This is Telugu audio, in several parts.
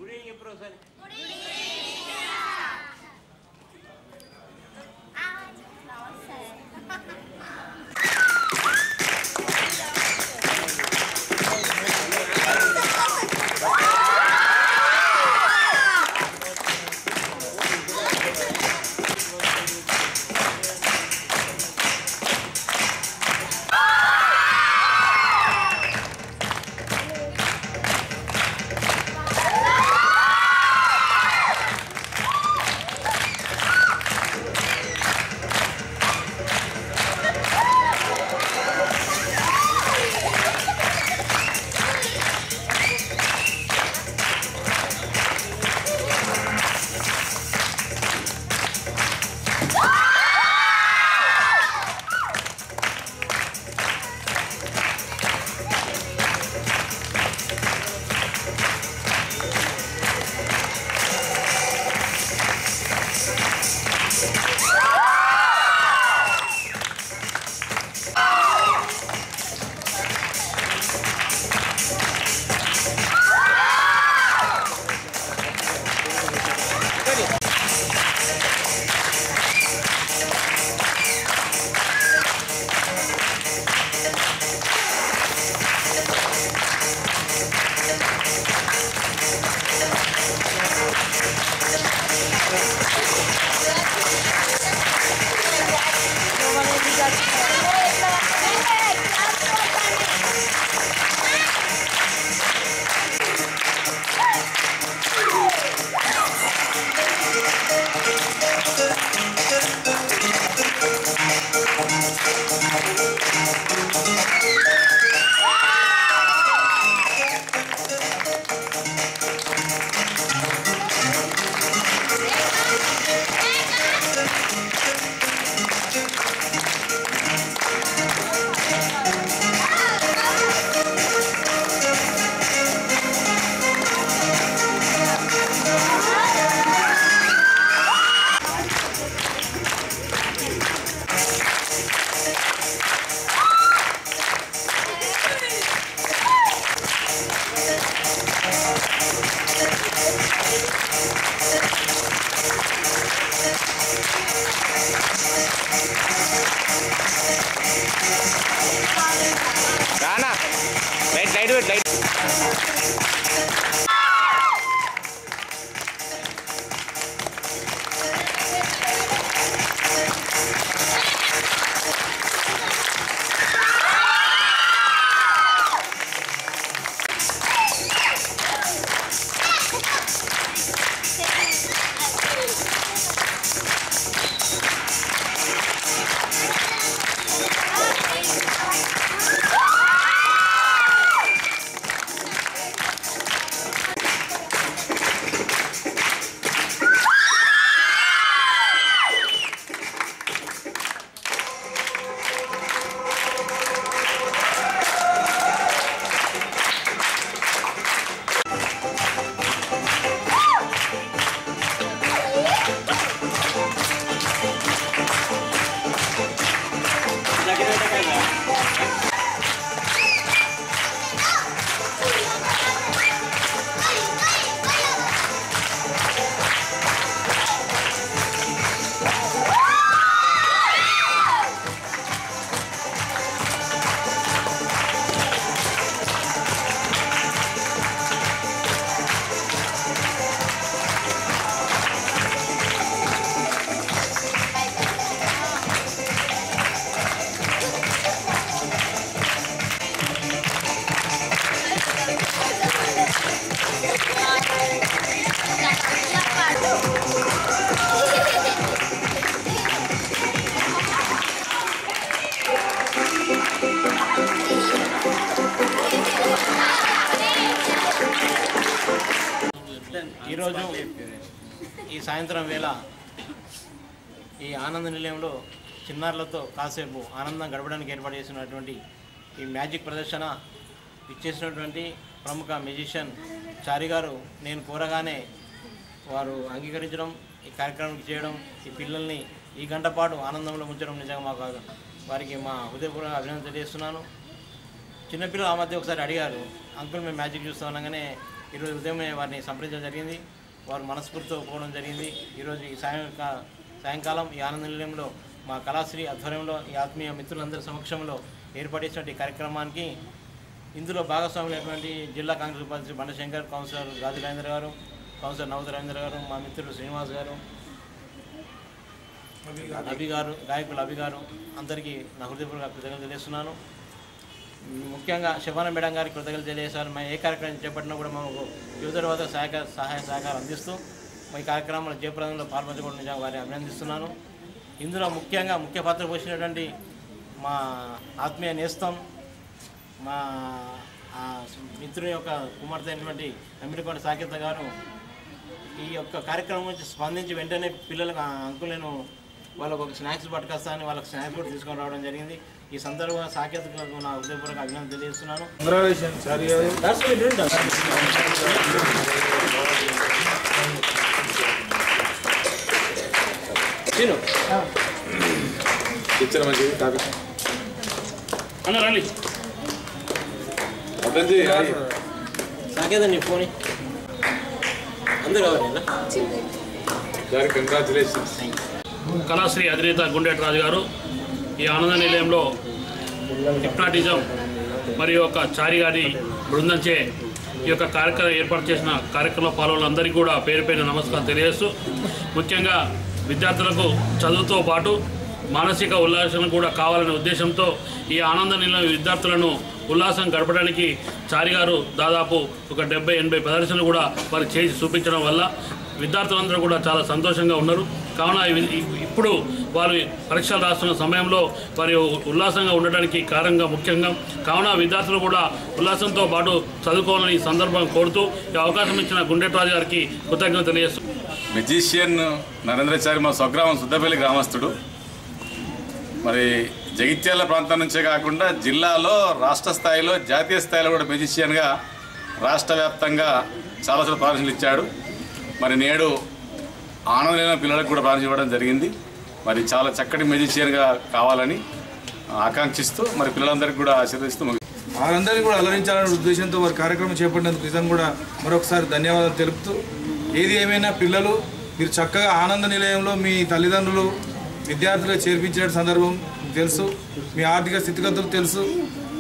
గుడ్ ఈవినింగ్ ఎప్పుడు ఒకసారి రానా లైట్ లైట్ లైట్ ఈరోజు ఈ సాయంత్రం వేళ ఈ ఆనంద నిలయంలో చిన్నారులతో కాసేపు ఆనందం గడపడానికి ఏర్పాటు చేసినటువంటి ఈ మ్యాజిక్ ప్రదర్శన ఇచ్చేసినటువంటి ప్రముఖ మ్యూజిషియన్ చారి గారు నేను కోరగానే వారు అంగీకరించడం, ఈ కార్యక్రమం చేయడం, ఈ పిల్లల్ని ఈ గంట పాటు ఆనందంలో ఉంచడం నిజంగా మాకు వారికి మా హృదయపూర్వక అభినందన తెలియజేస్తున్నాను. చిన్నపిల్లలు ఆ మధ్య ఒకసారి అడిగారు, అంకుల్ మేము మ్యాజిక్ చూస్తాం అనగానే ఈరోజు ఉదయమే వారిని సంప్రదించడం జరిగింది. వారు మనస్ఫూర్తితో పోవడం జరిగింది. ఈరోజు ఈ సాయంకాలం ఈ ఆనంద నిలయంలో మా కళాశ్రీ ఆధ్వర్యంలో ఈ ఆత్మీయ మిత్రులందరి సమక్షంలో ఏర్పడేసినటువంటి కార్యక్రమానికి ఇందులో భాగస్వాములైనటువంటి జిల్లా కాంగ్రెస్ ఉపాధ్యక్షుడు బండశంకర్, కౌన్సిలర్ గాజు రవీంద్ర గారు, కౌన్సిలర్ నవత రవీంద్ర గారు, మా మిత్రుడు శ్రీనివాస్ గారు, అభి గారు, గాయకులు అభి గారు, అందరికీ నా హృదయపూర్వక కృతజ్ఞతలు తెలియజేస్తున్నాను. ముఖ్యంగా శివాన మేడం గారికి కృతజ్ఞతలు తెలియజేశారు. మేము ఏ కార్యక్రమం చేపట్టినా కూడా మాకు యువత తర్వాత సహాయ సహకారం అందిస్తూ ఈ కార్యక్రమంలో జయప్రదంలో పాల్పంచుకోవడం నిజంగా వారిని అభినందిస్తున్నాను. ఇందులో ముఖ్య పాత్ర పోసినటువంటి మా ఆత్మీయ నేస్తం, మా మిత్రుని యొక్క కుమార్తె అయినటువంటి అమ్మిడికొండ సాకేత గారు ఈ యొక్క కార్యక్రమం నుంచి స్పందించి వెంటనే పిల్లలకు అంకుల్ నేను వాళ్ళకు ఒక స్నాక్స్ పట్టుకొస్తానని వాళ్ళకి స్నాక్స్ కూడా తీసుకొని రావడం జరిగింది. ఈ సందర్భంగా సాకేతకు నా హృదయపూర్వక అభినందన తెలియజేస్తున్నాను. సాకేత నీ ఫోన్ అందరూ కంగ్రాచులేషన్స్. కళాశ్రీ అధినేత గుండెటి రాజు గారు ఈ ఆనంద నిలయంలో హిప్నాటిజం మరియు ఒక చారి గారి బృందంచే ఈ యొక్క కార్యక్రమం ఏర్పాటు చేసిన కార్యక్రమంలో పాల్గొనందరికీ కూడా పేరు పేరు నమస్కారం తెలియజేస్తూ, ముఖ్యంగా విద్యార్థులకు చదువుతో పాటు మానసిక ఉల్లాసం కూడా కావాలనే ఉద్దేశంతో ఈ ఆనంద నిలయం విద్యార్థులను ఉల్లాసం గడపడానికి చారి గారు దాదాపు ఒక 70-80 ప్రదర్శనలు కూడా వారు చేసి చూపించడం వల్ల విద్యార్థులందరూ కూడా చాలా సంతోషంగా ఉన్నారు. కావున ఇప్పుడు వారు పరీక్షలు రాస్తున్న సమయంలో వారి ఉల్లాసంగా ఉండడానికి కారణంగా ముఖ్యంగా కావున విద్యార్థులు కూడా ఉల్లాసంతో పాటు చదువుకోవాలని ఈ సందర్భం కోరుతూ ఈ అవకాశం ఇచ్చిన గుండెటి రాజు గారికి కృతజ్ఞత తెలియజేస్తూ, మెజిషియన్ నరేంద్రచారి మా స్వగ్రామం సుద్దపల్లి గ్రామస్తుడు. మరి జగిత్యాల ప్రాంతం నుంచే కాకుండా జిల్లాలో రాష్ట్ర స్థాయిలో జాతీయ స్థాయిలో కూడా మెజిషియన్గా రాష్ట్ర వ్యాప్తంగా చాలాసార్లు ప్రదర్శనలు ఇచ్చాడు. మరి నేడు ఆనందమైన పిల్లలకు కూడా ప్రదర్శన ఇవ్వడం జరిగింది. మరి చాలా చక్కటి మెజిషియన్గా కావాలని ఆకాంక్షిస్తూ మరి పిల్లలందరికీ కూడా ఆశీర్వదిస్తూ వారందరినీ కూడా అలరించాలనే ఉద్దేశంతో వారి కార్యక్రమం చేపట్టినందుకు నిజంగా కూడా మరొకసారి ధన్యవాదాలు తెలుపుతూ, ఏది ఏమైనా పిల్లలు మీరు చక్కగా ఆనంద నిలయంలో మీ తల్లిదండ్రులు విద్యార్థులు చేర్పించిన సందర్భం తెలుసు, మీ ఆర్థిక స్థితిగతులు తెలుసు.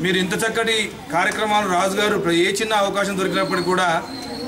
మీరు ఇంత చక్కటి కార్యక్రమాలు రాజుగారు ఏ చిన్న అవకాశం దొరికినప్పటికీ కూడా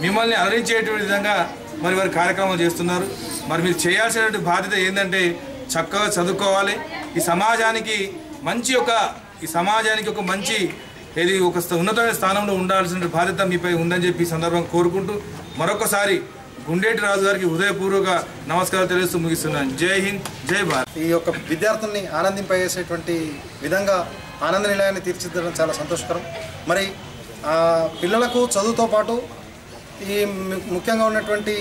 మిమ్మల్ని అలరించేటువంటి విధంగా మరి వారి కార్యక్రమాలు చేస్తున్నారు. మరి మీరు చేయాల్సినటువంటి బాధ్యత ఏంటంటే చక్కగా చదువుకోవాలి, ఈ సమాజానికి ఒక మంచి ఒక ఉన్నతమైన స్థానంలో ఉండాల్సిన బాధ్యత మీపై ఉందని చెప్పి ఈ సందర్భంగా కోరుకుంటూ మరొకసారి గుండెటి రాజు గారికి హృదయపూర్వక నమస్కారాలు తెలియజేస్తూ ముగిస్తున్నాను. జై హింద్, జై భారత్. ఈ యొక్క విద్యార్థుల్ని ఆనందింపజేసేటువంటి విధంగా ఆనంద నిలయాన్ని తీర్చిదిద్దడం చాలా సంతోషకరం. మరి పిల్లలకు చదువుతో పాటు ఈ ముఖ్యంగా ఉన్నటువంటి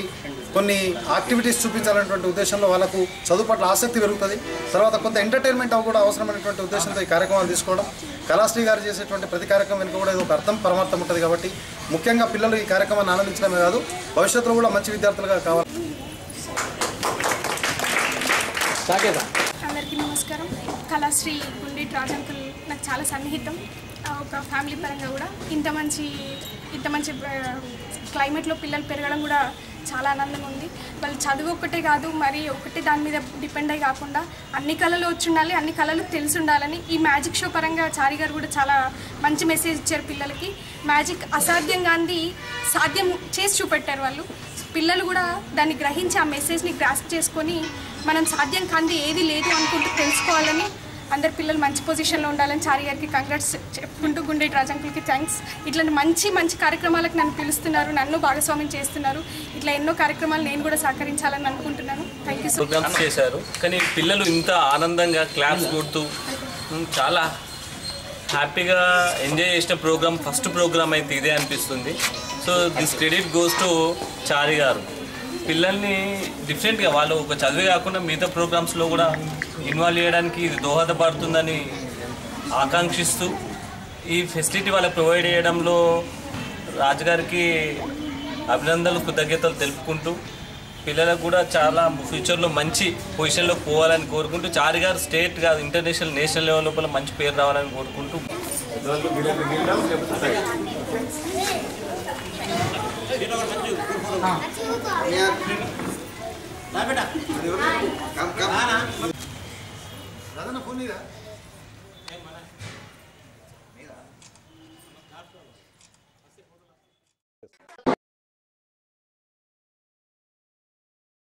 కొన్ని యాక్టివిటీస్ చూపించాలనేటువంటి ఉద్దేశంలో వాళ్ళకు చదువు పట్ల ఆసక్తి పెరుగుతుంది. తర్వాత కొంత ఎంటర్టైన్మెంట్ కూడా అవసరమైనటువంటి ఉద్దేశంతో ఈ కార్యక్రమాలు తీసుకోవడం, కళాశ్రీ గారు చేసేటువంటి ప్రతి కార్యక్రమం వెనుక కూడా ఇది ఒక అర్థం పరమార్థం ఉంటుంది. కాబట్టి ముఖ్యంగా పిల్లలు ఈ కార్యక్రమాన్ని ఆనందించడమే కాదు, భవిష్యత్తులో కూడా మంచి విద్యార్థులుగా కావాలి. అందరికీ నమస్కారం. కళాశ్రీ గుండెటి రాజు అంకుల్ నాకు చాలా సన్నిహితం. ఒక ఫ్యామిలీ పరంగా కూడా ఇంత మంచి క్లైమేట్లో పిల్లలు పెరగడం కూడా చాలా ఆనందంగా ఉంది. వాళ్ళు చదువు ఒక్కటే కాదు, మరి ఒకటే దాని మీద డిపెండ్ అయ్యి కాకుండా అన్ని కళలు వచ్చి ఉండాలి, అన్ని కళలు తెలిసి ఉండాలని ఈ మ్యాజిక్ షో పరంగా చారి గారు కూడా చాలా మంచి మెసేజ్ ఇచ్చారు. పిల్లలకి మ్యాజిక్ అసాధ్యంగాంది సాధ్యం చేసి చూపెట్టారు వాళ్ళు. పిల్లలు కూడా దాన్ని గ్రహించి ఆ మెసేజ్ని గ్రాస్ప్ చేసుకొని మనం సాధ్యం కాంది ఏది లేదు అనుకుంటూ తెలుసుకోవాలని, అందరు పిల్లలు మంచి పొజిషన్లో ఉండాలని చారి గారికి కంగ్రాట్స్ చెప్పుకుంటూ గుండెటి రాజు అంకుల్కి థ్యాంక్స్. ఇట్లాంటి మంచి కార్యక్రమాలకు నన్ను పిలుస్తున్నారు, నన్ను భాగస్వామ్యం చేస్తున్నారు. ఇట్లా ఎన్నో కార్యక్రమాలు నేను కూడా సహకరించాలని అనుకుంటున్నాను. Thank you. ప్రోగ్రామ్స్ చేశారు, కానీ పిల్లలు ఇంత ఆనందంగా క్లాప్స్ కొడుతూ చాలా హ్యాపీగా ఎంజాయ్ చేసిన ప్రోగ్రామ్ ఫస్ట్ ప్రోగ్రామ్ అయితే ఇదే అనిపిస్తుంది. So this credit goes to Chari garu. పిల్లల్ని డిఫరెంట్గా వాళ్ళు ఒక చదివే కాకుండా మిగతా ప్రోగ్రామ్స్లో కూడా ఇన్వాల్వ్ చేయడానికి ఇది దోహదపడుతుందని ఆకాంక్షిస్తూ ఈ ఫెసిలిటీ వాళ్ళకి ప్రొవైడ్ చేయడంలో రాజుగారికి అభినందనలు, కృతజ్ఞతలు తెలుపుకుంటూ పిల్లలకు కూడా చాలా ఫ్యూచర్లో మంచి పొజిషన్లో పోవాలని కోరుకుంటూ చారి గారు స్టేట్ కాదు ఇంటర్నేషనల్ నేషనల్ లెవెల్ లోపల మంచి పేరు రావాలని కోరుకుంటూ రాదన్న ఫోన్